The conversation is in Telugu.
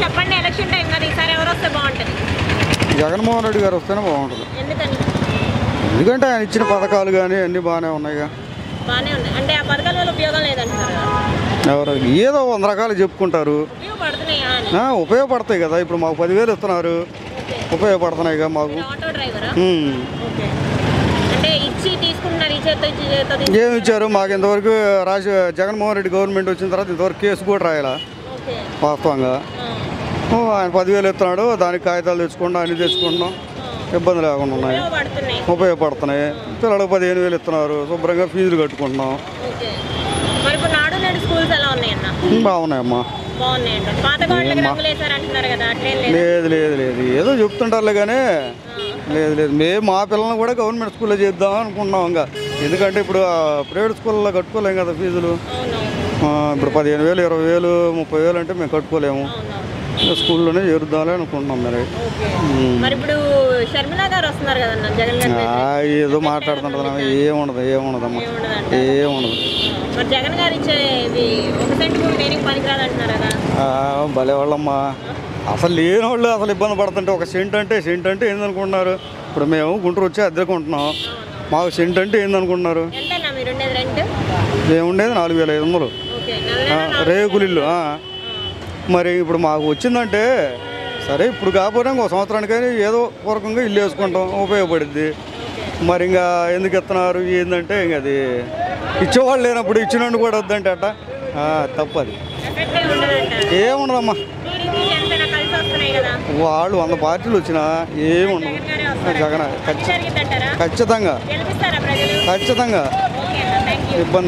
చెప్పండి, ఎలక్షన్ టైం కదా, ఈసారి ఎవరు వస్తే బాగుంటుంది? జగన్మోహన్ రెడ్డి గారు వస్తేనే బాగుంటుంది. ఎందుకని? ఎందుకంటే ఆయన ఇచ్చిన పథకాలు కానీ అన్నీ బాగానే ఉన్నాయిగా. బాగానే ఉంది అంటే ఆ పథకాల వల్ల ఉపయోగం లేదంటున్నారు కదా? ఎవరు ఏదో 100 రకాలు చెప్పుకుంటారు. ఉపయోగపడుతున్నాయా అని? ఉపయోగపడతాయి కదా. ఇప్పుడు మాకు 10,000 ఇస్తున్నారు, ఉపయోగపడుతున్నాయిగా మాకు. ఆటో డ్రైవరా? ఓకే. అంటే ఇచ్చి తీసుకుంటున్నారు, ఈ చేత్తో ఇచ్చి చేత్తో ఏమి ఇచ్చారు మాకు ఇంతవరకు? జగన్మోహన్ రెడ్డి గవర్నమెంట్ వచ్చిన తర్వాత ఇంతవరకు కేసు కూడా రాయాలా వాస్తవంగా. ఆయన 10,000 ఇస్తున్నాడు, దానికి కాగితాలు తెచ్చుకుంటాం, అన్ని తెచ్చుకుంటున్నాం, ఇబ్బంది లేకుండా ఉన్నాయి, ఉపయోగపడుతున్నాయి. పిల్లలకు 15,000 ఇస్తున్నారు, శుభ్రంగా ఫీజులు కట్టుకుంటున్నాం. బాగున్నాయమ్మా. లేదు లేదు లేదు ఏదో చెప్తుంటారులే కానీ లేదు లేదు. మేము మా పిల్లల్ని కూడా గవర్నమెంట్ స్కూల్లో చేద్దాం అనుకుంటున్నాం. ఇంకా ఎందుకంటే ఇప్పుడు ప్రైవేట్ స్కూల్లో కట్టుకోలేము కదా ఫీజులు. ఇప్పుడు 15,000, 20,000, 30,000 అంటే మేము కట్టుకోలేము. స్కూల్లోనే చేరుద్దామని అనుకుంటున్నాం. మరి ఏదో మాట్లాడుతుంటాం, ఏముండదు ఏముండదమ్మా, ఏముండదు. భలే వాళ్ళమ్మా, అసలు లేని వాళ్ళు అసలు ఇబ్బంది పడుతుంటే ఒక సెంట్ అంటే ఏందనుకుంటున్నారు? ఇప్పుడు మేము గుంటూరు వచ్చి అద్దెకుంటున్నాం, మాకు సెంట్ అంటే ఏందనుకుంటున్నారు? ఏముండేది 4,500 రేకులిల్లు. మరి ఇప్పుడు మాకు వచ్చిందంటే సరే, ఇప్పుడు కాకపోతే ఇంకో సంవత్సరానికైనా ఏదో పూర్వకంగా ఇల్లు వేసుకుంటాం, ఉపయోగపడుద్ది. మరి ఇంకా ఎందుకు ఇస్తున్నారు ఏంటంటే ఇంక అది ఇచ్చేవాళ్ళు లేనప్పుడు ఇచ్చినట్టు కూడా వద్దంటే అట్ట తప్పది. ఏముండదమ్మా, వాళ్ళు 100 పార్టీలు వచ్చినా ఏముండదు. జగన్ ఖచ్చితంగా ఖచ్చితంగా ఇబ్బంది